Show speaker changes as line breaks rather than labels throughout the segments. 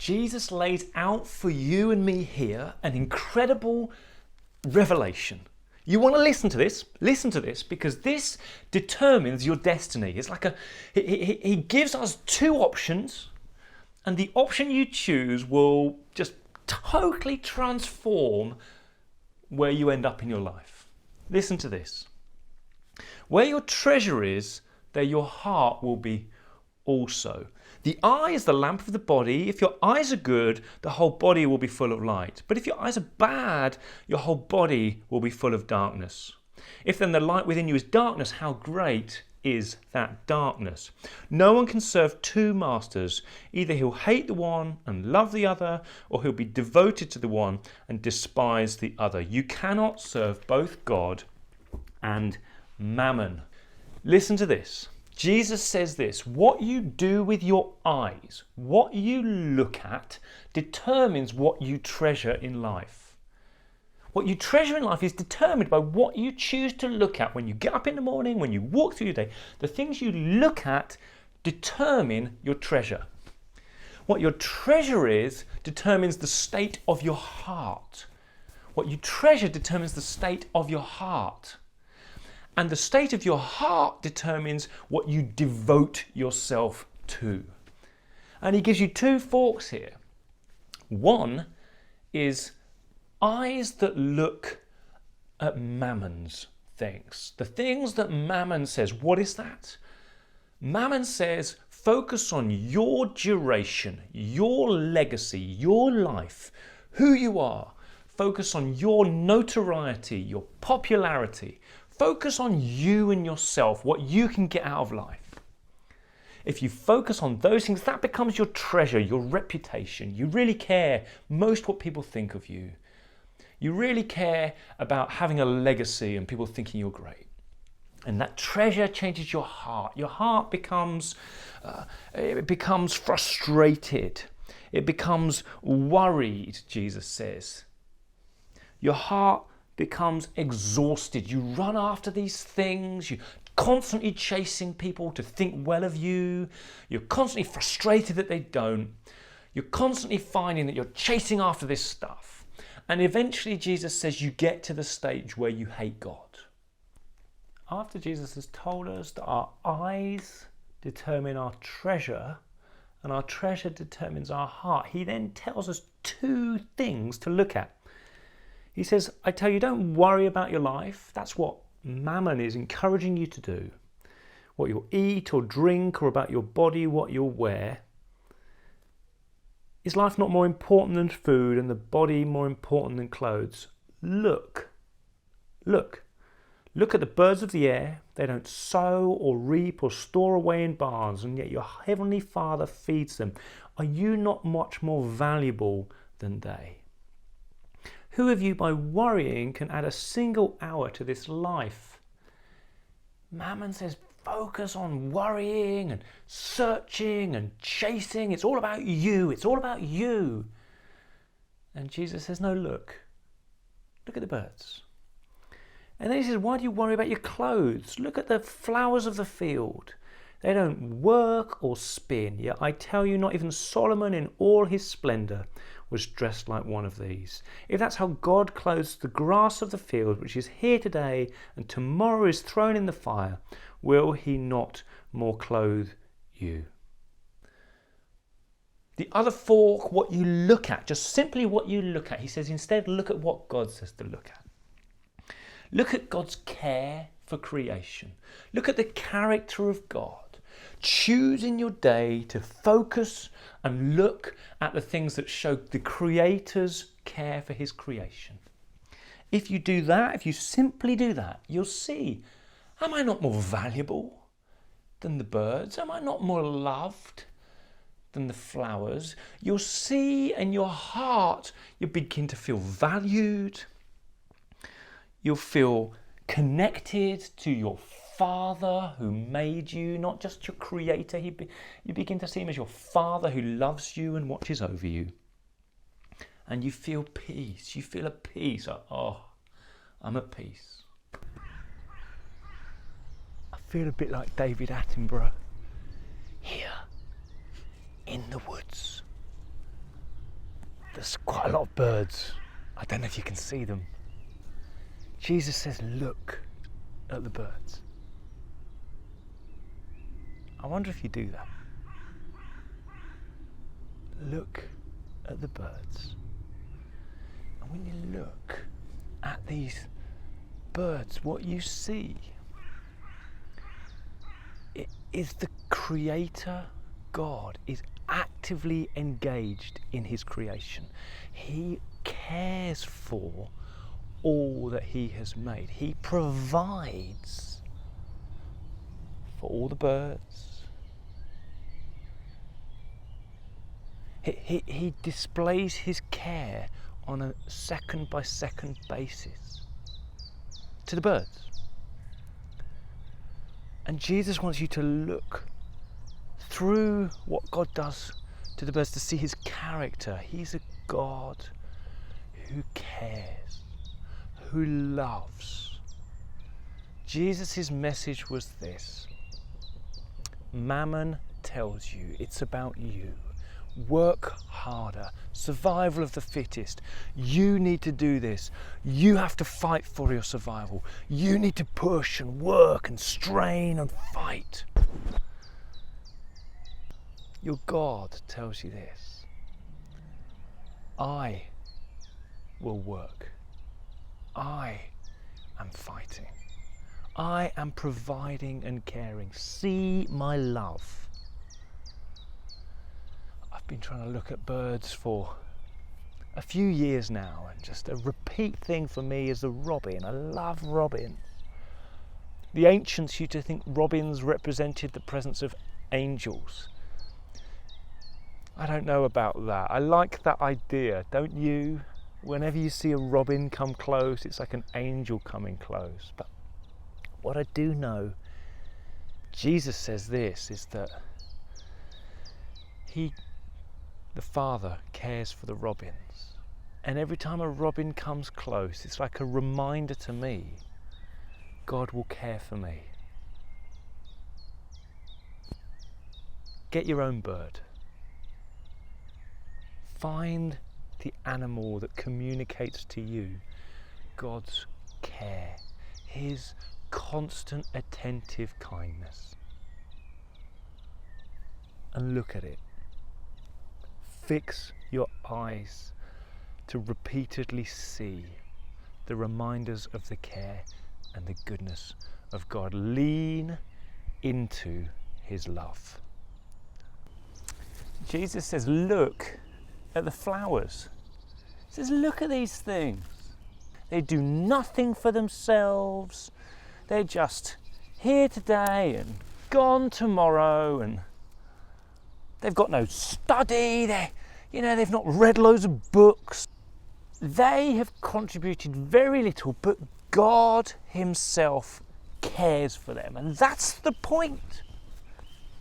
Jesus lays out for you and me here an incredible revelation. You want to listen to this? Listen to this, because this determines your destiny. It's like he gives us two options, and the option you choose will just totally transform where you end up in your life. Listen to this. Where your treasure is, there your heart will be also. The eye is the lamp of the body. If your eyes are good, the whole body will be full of light. But if your eyes are bad, your whole body will be full of darkness. If then the light within you is darkness, how great is that darkness? No one can serve two masters. Either he'll hate the one and love the other, or he'll be devoted to the one and despise the other. You cannot serve both God and mammon. Listen to this. Jesus says this: what you do with your eyes, what you look at, determines what you treasure in life. What you treasure in life is determined by what you choose to look at when you get up in the morning, when you walk through your day. The things you look at determine your treasure. What your treasure is determines the state of your heart. What you treasure determines the state of your heart. And the state of your heart determines what you devote yourself to. And he gives you two forks here. One is eyes that look at Mammon's things. The things that Mammon says. What is that? Mammon says, focus on your duration, your legacy, your life, who you are. Focus on your notoriety, your popularity. Focus on you and yourself, what you can get out of life. If you focus on those things, that becomes your treasure, your reputation. You really care most what people think of you. You really care about having a legacy and people thinking you're great. And that treasure changes your heart. Your heart becomes frustrated. It becomes worried, Jesus says. Your heart becomes exhausted. You run after these things. You're constantly chasing people to think well of you. You're constantly frustrated that they don't. You're constantly finding that you're chasing after this stuff. And eventually Jesus says you get to the stage where you hate God. After Jesus has told us that our eyes determine our treasure and our treasure determines our heart, he then tells us two things to look at. He says, I tell you, don't worry about your life. That's what Mammon is encouraging you to do. What you'll eat or drink, or about your body, what you'll wear. Is life not more important than food, and the body more important than clothes? Look at the birds of the air. They don't sow or reap or store away in barns, and yet your heavenly Father feeds them. Are you not much more valuable than they? Who of you by worrying can add a single hour to this life? Mammon says focus on worrying and searching and chasing. It's all about you. It's all about you. And Jesus says, no, look at the birds. And then he says, why do you worry about your clothes? Look at the flowers of the field. They don't work or spin. Yet I tell you, not even Solomon in all his splendor was dressed like one of these. If that's how God clothes the grass of the field, which is here today and tomorrow is thrown in the fire, will he not more clothe you? The other fork, what you look at, just simply what you look at. He says instead, look at what God says to look at. Look at God's care for creation. Look at the character of God. Choose in your day to focus and look at the things that show the Creator's care for his creation. If you do that, if you simply do that, you'll see, am I not more valuable than the birds? Am I not more loved than the flowers? You'll see in your heart, you begin to feel valued. You'll feel connected to your Father who made you, not just your Creator. You begin to see him as your Father who loves you and watches over you. And you feel peace. You feel at peace. Oh, I'm at peace. I feel a bit like David Attenborough. Here, in the woods, there's quite a lot of birds. I don't know if you can see them. Jesus says, look at the birds. I wonder if you do that. Look at the birds. And when you look at these birds, what you see is the Creator God is actively engaged in his creation. He cares for all that he has made. He provides for all the birds. He displays his care on a second by second basis to the birds. And Jesus wants you to look through what God does to the birds to see his character. He's a God who cares, who loves. Jesus' message was this: Mammon tells you it's about you. Work harder, survival of the fittest. You need to do this. You have to fight for your survival. You need to push and work and strain and fight. Your God tells you this: I will work. I am fighting. I am providing and caring. See my love. I've been trying to look at birds for a few years now, and just a repeat thing for me is the robin. I love robins. The ancients used to think robins represented the presence of angels. I don't know about that. I like that idea, don't you? Whenever you see a robin come close, it's like an angel coming close. But what I do know, Jesus says this, is that the Father cares for the robins. And every time a robin comes close, it's like a reminder to me, God will care for me. Get your own bird. Find the animal that communicates to you God's care, his constant attentive kindness. And look at it. Fix your eyes to repeatedly see the reminders of the care and the goodness of God. Lean into his love. Jesus says, look at the flowers. He says, look at these things. They do nothing for themselves. They're just here today and gone tomorrow, and they've got no study. They've not read loads of books. They have contributed very little, but God himself cares for them. And that's the point.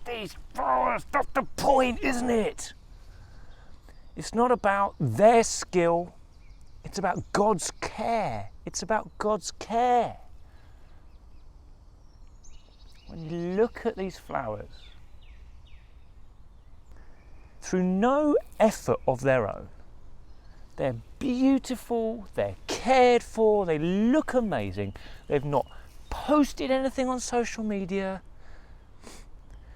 These flowers, that's the point, isn't it? It's not about their skill. It's about God's care. It's about God's care. When you look at these flowers, through no effort of their own, they're beautiful, they're cared for, they look amazing. They've not posted anything on social media.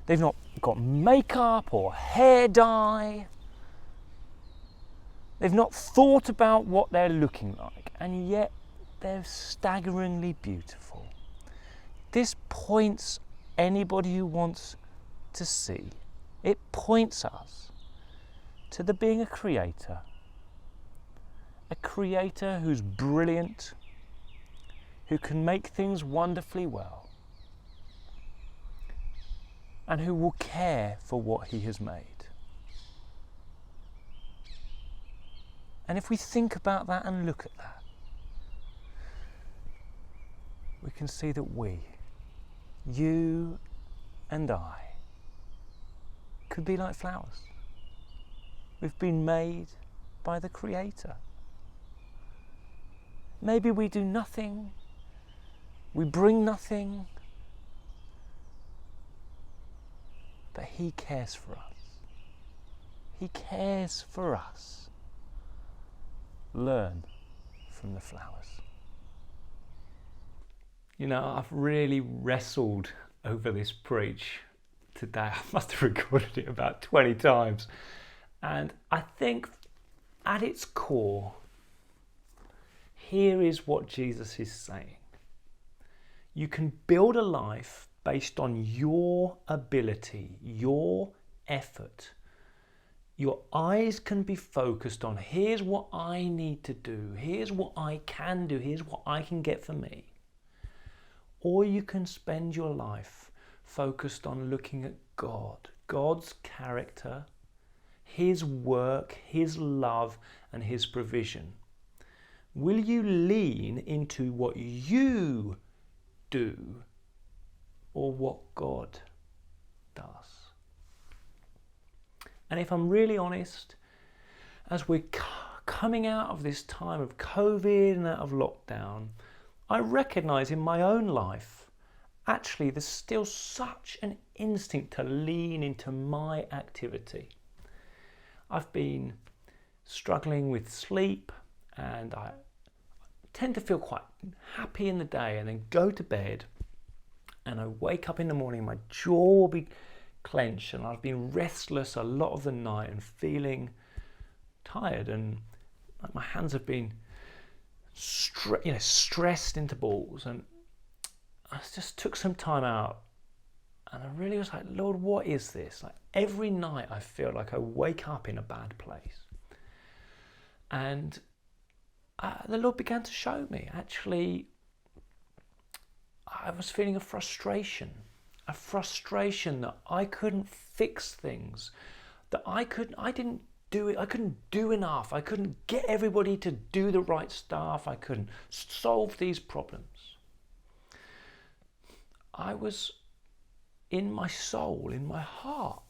They've not got makeup or hair dye. They've not thought about what they're looking like, and yet they're staggeringly beautiful. This points anybody who wants to see. It points us to the being a creator who's brilliant, who can make things wonderfully well, and who will care for what he has made. And if we think about that and look at that, we can see that we, you and I, could be like flowers. We've been made by the Creator. Maybe we do nothing, we bring nothing, but he cares for us. He cares for us. learn from the flowers. You know, I've really wrestled over this preach today. I must have recorded it about 20 times. And I think at its core, here is what Jesus is saying. You can build a life based on your ability, your effort. Your eyes can be focused on, here's what I need to do, here's what I can do, here's what I can get for me. Or you can spend your life focused on looking at God, God's character, His work, His love, and His provision. Will you lean into what you do or what God does? And if I'm really honest, as we're coming out of this time of COVID and out of lockdown, I recognise in my own life, actually there's still such an instinct to lean into my activity. I've been struggling with sleep and I tend to feel quite happy in the day and then go to bed and I wake up in the morning, my jaw will be clenched and I've been restless a lot of the night and feeling tired and my hands have been stressed into balls. And I just took some time out and I really was like, Lord, what is this? Like every night I feel like I wake up in a bad place. And the Lord began to show me, actually, I was feeling a frustration that I couldn't fix things, that I couldn't do enough. I couldn't get everybody to do the right stuff. I couldn't solve these problems. I was in my soul, in my heart,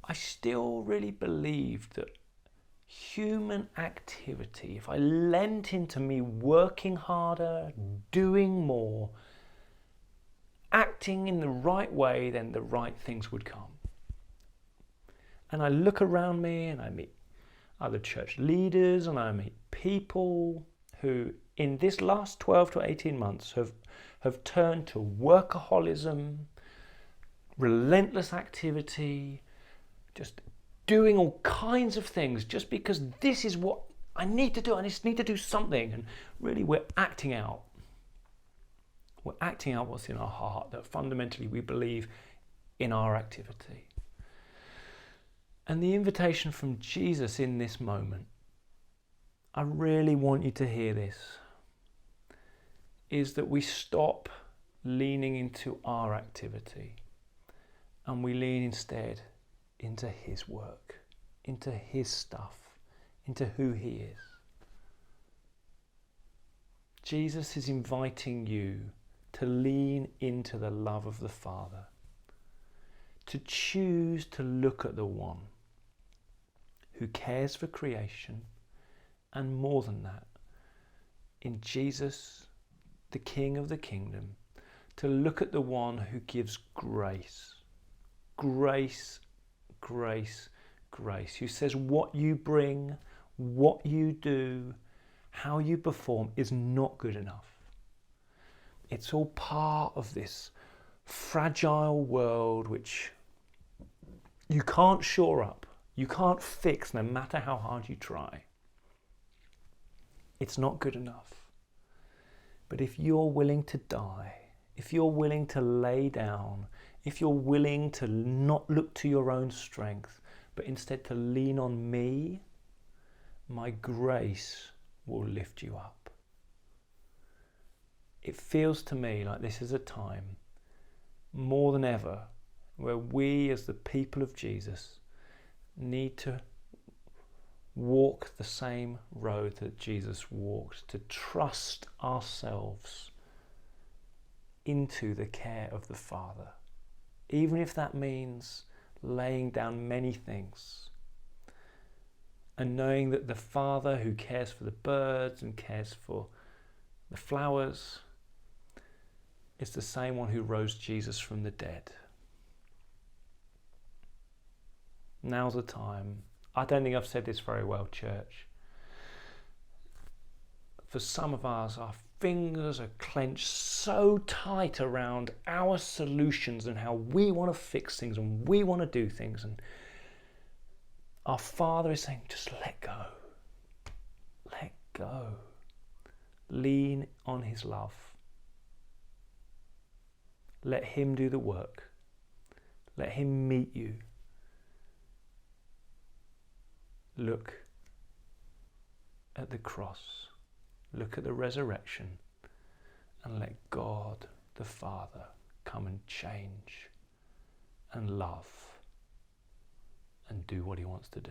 I still really believed that human activity, if I lent into me working harder, doing more, acting in the right way, then the right things would come. And I look around me and I meet other church leaders and I meet people who in this last 12 to 18 months have turned to workaholism, relentless activity, just doing all kinds of things just because this is what I need to do. I just need to do something. And really we're acting out. We're acting out what's in our heart, that fundamentally we believe in our activity. And the invitation from Jesus in this moment, I really want you to hear this, is that we stop leaning into our activity and we lean instead into His work, into His stuff, into who He is. Jesus is inviting you to lean into the love of the Father, to choose to look at the one who cares for creation, and more than that, in Jesus, the King of the kingdom, to look at the one who gives grace, grace, grace, grace, who says what you bring, what you do, how you perform is not good enough. It's all part of this fragile world which you can't shore up, you can't fix no matter how hard you try. It's not good enough. But if you're willing to die, if you're willing to lay down, if you're willing to not look to your own strength, but instead to lean on me, my grace will lift you up. It feels to me like this is a time, more than ever, where we as the people of Jesus need to walk the same road that Jesus walked, to trust ourselves into the care of the Father, even if that means laying down many things and knowing that the Father who cares for the birds and cares for the flowers is the same one who rose Jesus from the dead. Now's the time. I don't think I've said this very well, church, for some of us, our fingers are clenched so tight around our solutions and how we want to fix things and we want to do things. And our Father is saying, just let go. Let go. Lean on his love. Let him do the work. Let him meet you. Look at the cross. Look at the resurrection. And let God the Father come and change and love and do what he wants to do.